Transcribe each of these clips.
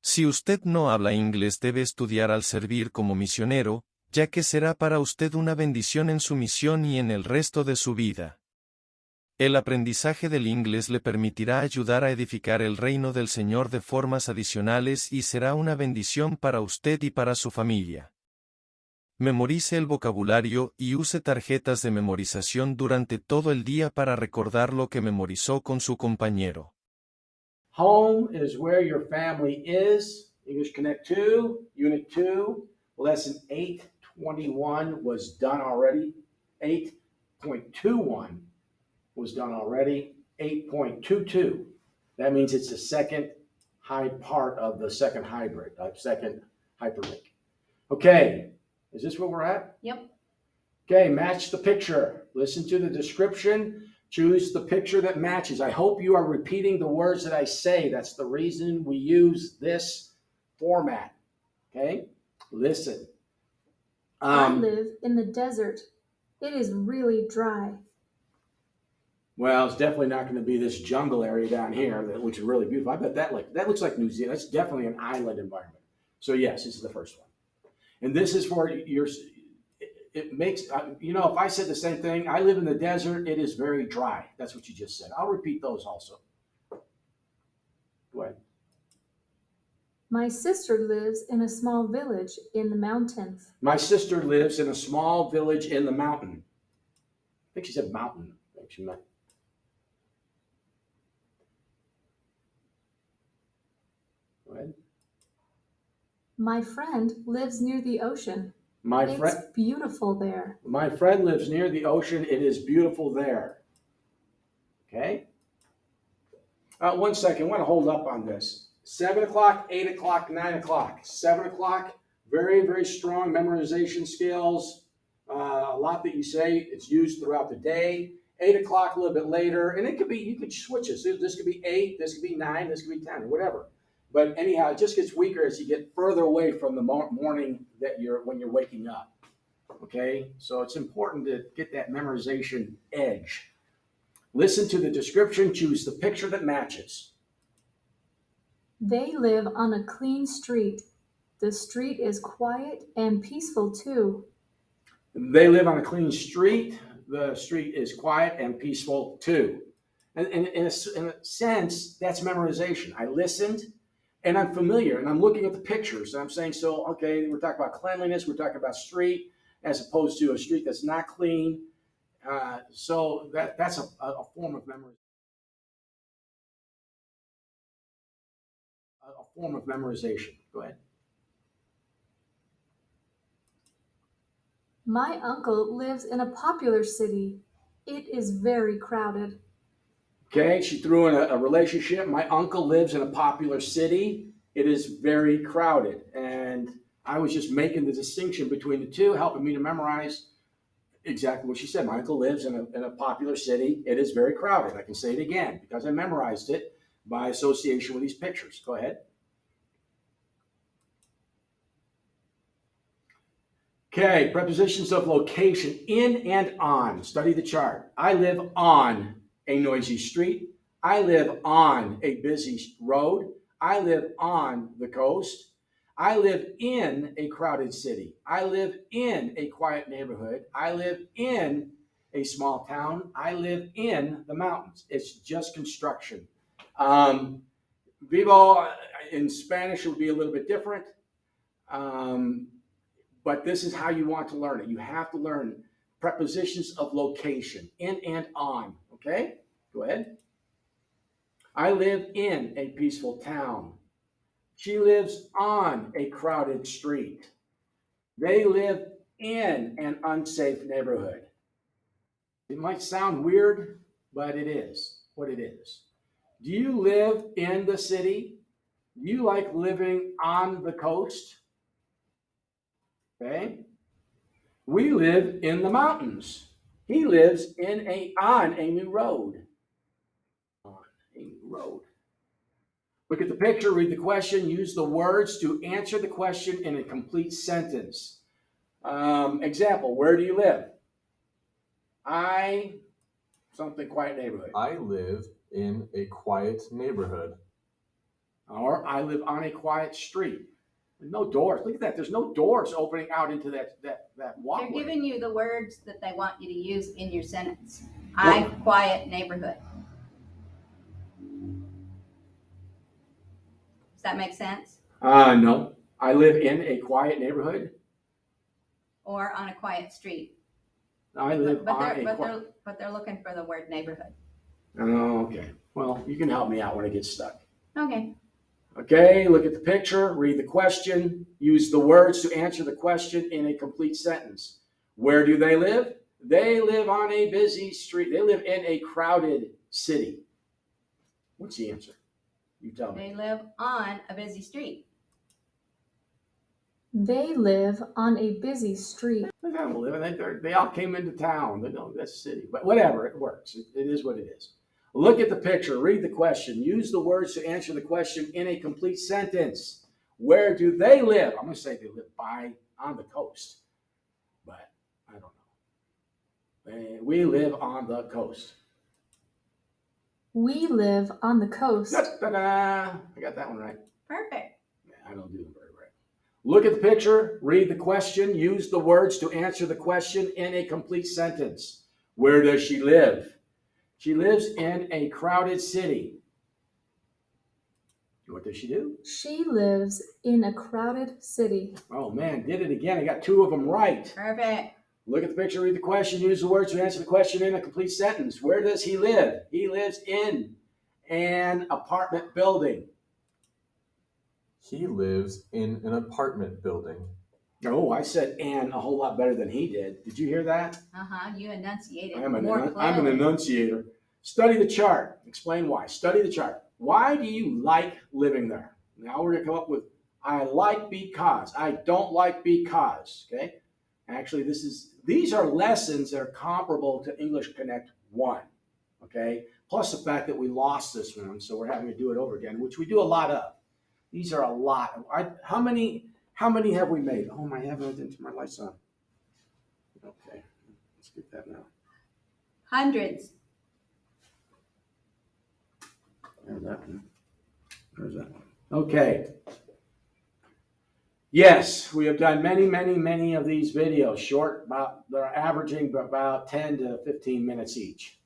Si usted no habla inglés, debe estudiar al servir como misionero, ya que será para usted una bendición en su misión y en el resto de su vida. El aprendizaje del inglés le permitirá ayudar a edificar el reino del Señor de formas adicionales y será una bendición para usted y para su familia. Memorice el vocabulario y use tarjetas de memorización durante todo el día para recordar lo que memorizó con su compañero. Home is where your family is. EnglishConnect 2, Unit 2, Lesson 821 was done already. 8.21 was done already. 8.22, that means it's the second high part of the second hybrid, second hyperlink. Okay, is this where we're at? Yep. Okay, match the picture. Listen to the description. Choose the picture that matches. I hope you are repeating the words that I say. That's the reason we use this format. Okay, listen. I live in the desert. It is really dry. Well, it's definitely not going to be this jungle area down here that looks really beautiful. I bet that looks like New Zealand. That's definitely an island environment. So yes, this is the first one. And this is for your, it makes, if I said the same thing, I live in the desert, it is very dry. That's what you just said. I'll repeat those also. Go ahead. My sister lives in a small village in the mountains. My sister lives in a small village in the mountain. I think she said mountain. I think she meant. Go ahead. My friend lives near the ocean. It's beautiful there. My friend lives near the ocean. It is beautiful there. Okay. 1 second. I want to hold up on this. 7 o'clock, 8 o'clock, 9 o'clock. 7 o'clock, very, very strong memorization skills. A lot that you say, it's used throughout the day. 8 o'clock, a little bit later. And it could be, you could switch it. So this could be 8, this could be 9, this could be 10, or whatever. But anyhow, it just gets weaker as you get further away from the morning when you're waking up. Okay, so it's important to get that memorization edge. Listen to the description, choose the picture that matches. They live on a clean street. The street is quiet and peaceful too. They live on a clean street. The street is quiet and peaceful too. And in a sense, that's memorization. I listened. And I'm familiar, and I'm looking at the pictures, and I'm saying, so, okay, we're talking about cleanliness, we're talking about street, as opposed to a street that's not clean. So that's a form of memory. A form of memorization. Go ahead. My uncle lives in a popular city. It is very crowded. Okay, she threw in a relationship. My uncle lives in a popular city. It is very crowded. And I was just making the distinction between the two, helping me to memorize exactly what she said. My uncle lives in a popular city. It is very crowded. I can say it again because I memorized it by association with these pictures. Go ahead. Okay, prepositions of location, in and on. Study the chart. I live on a noisy street. I live on a busy road. I live on the coast. I live in a crowded city. I live in a quiet neighborhood. I live in a small town. I live in the mountains. It's just construction. Vivo in Spanish would be a little bit different. But this is how you want to learn it. You have to learn prepositions of location, in and on. Okay? Go ahead. I live in a peaceful town. She lives on a crowded street. They live in an unsafe neighborhood. It might sound weird, but it is what it is. Do you live in the city? Do you like living on the coast? Okay. We live in the mountains. He lives on a new road. On a new road. Look at the picture, read the question, use the words to answer the question in a complete sentence. Example, where do you live? Something quiet neighborhood. I live in a quiet neighborhood. Or I live on a quiet street. No doors. Look at that. There's no doors opening out into that walkway. They're giving you the words that they want you to use in your sentence. I quiet neighborhood. Does that make sense? No. I live in a quiet neighborhood. Or on a quiet street. I live but they're looking for the word neighborhood. Oh, okay. Well, you can help me out when I get stuck. Okay. Okay, look at the picture, read the question, use the words to answer the question in a complete sentence. Where do they live? They live on a busy street. They live in a crowded city. What's the answer? You tell me. They live on a busy street. They live on a busy street. They don't live. They all came into town. They don't. That's the city. But whatever, it works. It is what it is. Look at the picture. Read the question. Use the words to answer the question in a complete sentence. Where do they live? I'm going to say they live on the coast, but I don't know. We live on the coast. We live on the coast. Da-da-da. I got that one right. Perfect. Yeah, I don't do them very right. Look at the picture. Read the question. Use the words to answer the question in a complete sentence. Where does she live? She lives in a crowded city. What does she do? She lives in a crowded city. Oh man, did it again. I got two of them right. Perfect. Look at the picture, read the question, use the words to answer the question in a complete sentence. Where does he live? He lives in an apartment building. He lives in an apartment building. Oh, I said "and" a whole lot better than he did. Did you hear that? You enunciated I'm more an clearly. enunciator. Study the chart. Explain why. Study the chart. Why do you like living there? Now we're going to come up with I like because. I don't like because. Okay. Actually, these are lessons that are comparable to EnglishConnect 1. Okay. Plus the fact that we lost this one, so we're having to do it over again, which we do a lot of. These are a lot. How many have we made? Oh, my heavens, into my lights on. Okay. Let's get that now. Hundreds. There's that one. There's that one. Okay. Yes, we have done many of these videos, they're averaging about 10 to 15 minutes each.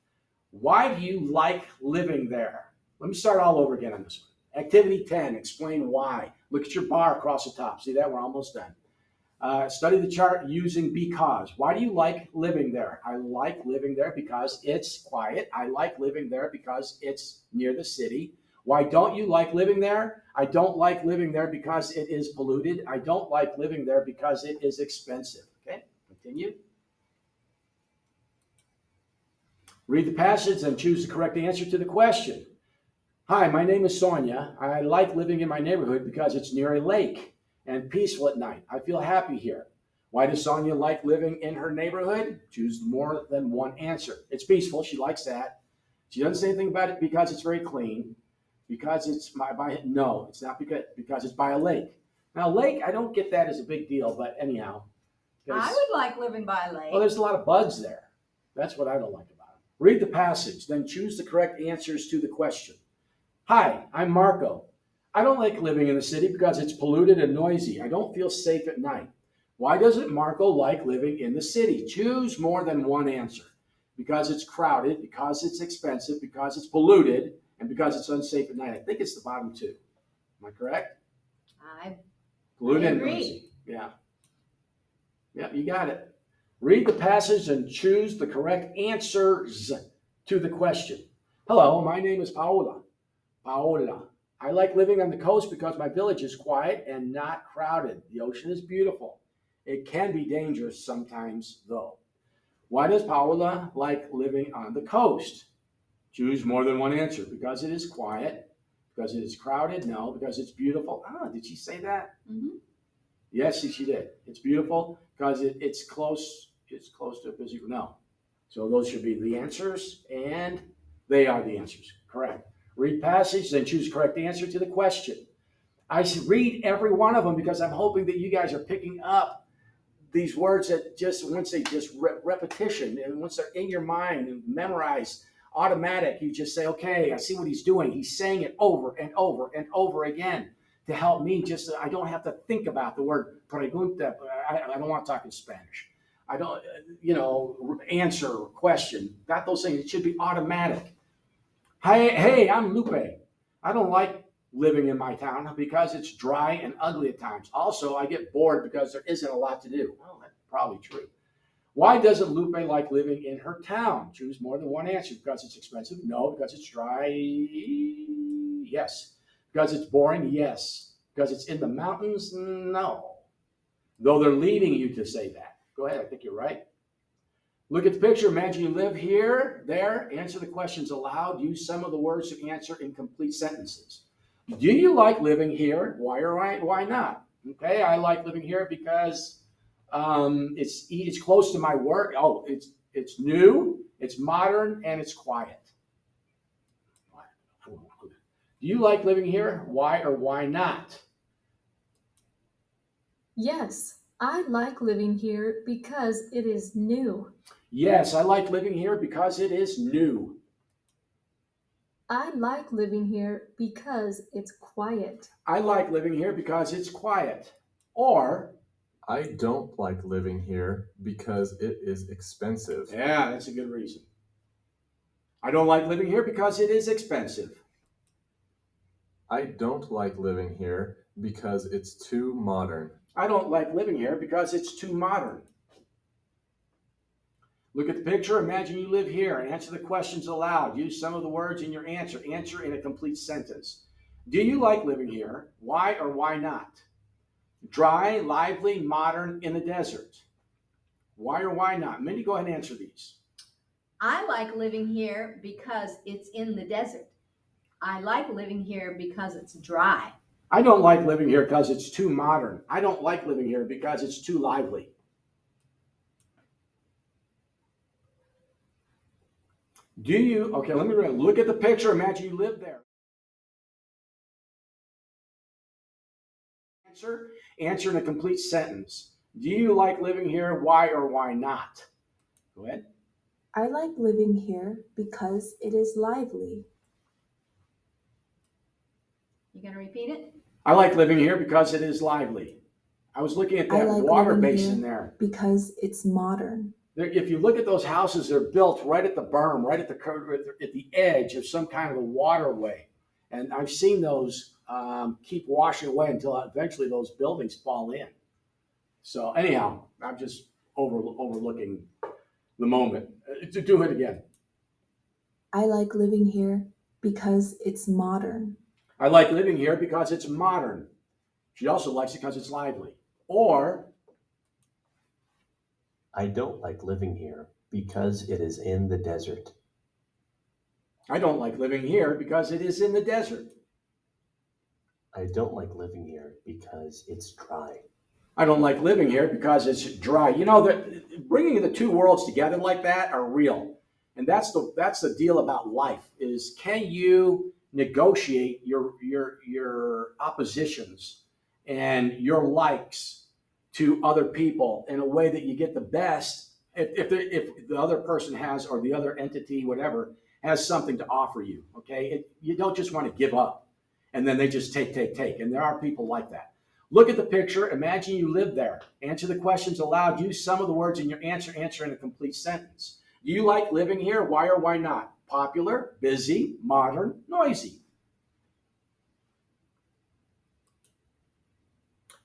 Why do you like living there? Let me start all over again on this one. Activity 10, explain why. Look at your bar across the top. See that? We're almost done. Study the chart using because. Why do you like living there? I like living there because it's quiet. I like living there because it's near the city. Why don't you like living there? I don't like living there because it is polluted. I don't like living there because it is expensive. Okay, continue. Read the passage and choose the correct answer to the question. Hi, my name is Sonia. I like living in my neighborhood because it's near a lake and peaceful at night. I feel happy here. Why does Sonia like living in her neighborhood? Choose more than one answer. It's peaceful. She likes that. She doesn't say anything about it because it's very clean. Because it's no, it's not because it's by a lake. Now, lake, I don't get that as a big deal, but anyhow. I would like living by a lake. Well, there's a lot of buds there. That's what I don't like about it. Read the passage, then choose the correct answers to the question. Hi, I'm Marco. I don't like living in the city because it's polluted and noisy. I don't feel safe at night. Why doesn't Marco like living in the city? Choose more than one answer. Because it's crowded, because it's expensive, because it's polluted, and because it's unsafe at night. I think it's the bottom two. Am I correct? I Polluted and agree. noisy. Yeah. Yep, you got it. Read the passage and choose the correct answers to the question. Hello, my name is Paola. Paola. I like living on the coast because my village is quiet and not crowded. The ocean is beautiful. It can be dangerous sometimes, though. Why does Paola like living on the coast? Choose more than one answer. Because it is quiet. Because it is crowded? No. Because it's beautiful? Did she say that? Mm-hmm. Yes, she did. It's beautiful because it's close. It's close to a busy. No. So those should be the answers, and they are the answers. Correct. Read passage, then choose correct answer to the question. I should read every one of them because I'm hoping that you guys are picking up these words that once they repetition, and once they're in your mind and memorized, automatic. You just say, okay, I see what he's doing. He's saying it over and over and over again to help me. Just I don't have to think about the word pregunta. I don't want to talk in Spanish. I don't, answer, question. Got those things. It should be automatic. Hey, I'm Lupe. I don't like living in my town because it's dry and ugly at times. Also, I get bored because there isn't a lot to do. Well, that's probably true. Why doesn't Lupe like living in her town? Choose more than one answer. Because it's expensive? No. Because it's dry? Yes. Because it's boring? Yes. Because it's in the mountains? No. Though they're leading you to say that. Go ahead, I think you're right. Look at the picture. Imagine you live here, there. Answer the questions aloud. Use some of the words to answer in complete sentences. Do you like living here? Why or why not? Okay, I like living here because it's close to my work. Oh, it's new, it's modern, and it's quiet. Do you like living here? Why or why not? Yes, I like living here because it is new. Yes, I like living here because it is new. I like living here because it's quiet. I like living here because it's quiet. Or, I don't like living here because it is expensive. yeah, that's a good reason. I don't like living here because it is expensive. I don't like living here because it's too modern. I don't like living here because it's too modern. Look at the picture. Imagine you live here and answer the questions aloud. Use some of the words in your answer. Answer in a complete sentence. Do you like living here? Why or why not? Dry, lively, modern, in the desert. Why or why not? Mindy, go ahead and answer these. I like living here because it's in the desert. I like living here because it's dry. I don't like living here because it's too modern. I don't like living here because it's too lively. Do you, okay, let me look at the picture. Imagine you live there. Answer in a complete sentence. Do you like living here? Why or why not? Go ahead. I like living here because it is lively. You gonna repeat it? I like living here because it is lively. I was looking at that water basin there. Because it's modern. If you look at those houses, they're built right at the berm, right at the edge of some kind of a waterway. And I've seen those keep washing away until eventually those buildings fall in. So anyhow, I'm just overlooking the moment. Do it again. I like living here because it's modern. I like living here because it's modern. She also likes it because it's lively. Or, I don't like living here because it is in the desert. I don't like living here because it is in the desert. I don't like living here because it's dry. I don't like living here because it's dry. You know, bringing the two worlds together like that are real. And that's the deal about life is can you negotiate your oppositions and your likes to other people in a way that you get the best if the other person has, or the other entity, whatever, has something to offer you, okay? You don't just want to give up and then they just take. And there are people like that. Look at the picture. Imagine you live there. Answer the questions aloud. Use some of the words in your answer in a complete sentence. Do you like living here? Why or why not? Popular, busy, modern, noisy.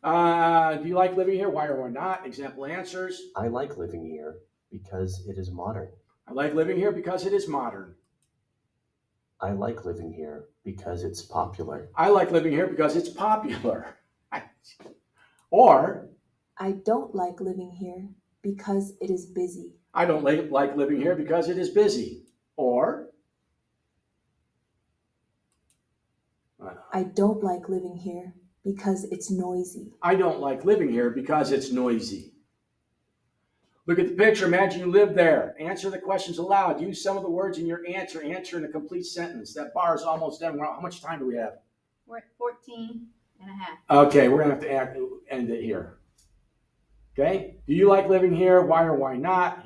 Do you like living here? Why or why not? Example answers. I like living here because it is modern. I like living here because it is modern. I like living here because it's popular. I like living here because it's popular. Or, I don't like living here because it is busy. I don't like living here because it is busy. Or, I don't like living here because it's noisy. I don't like living here because it's noisy. Look at the picture. Imagine you live there. Answer the questions aloud. Use some of the words in your answer in a complete sentence. That bar is almost done. How much time do we have? We're at 14 and a half. Okay, we're going to have to end it here. Okay? Do you like living here? Why or why not?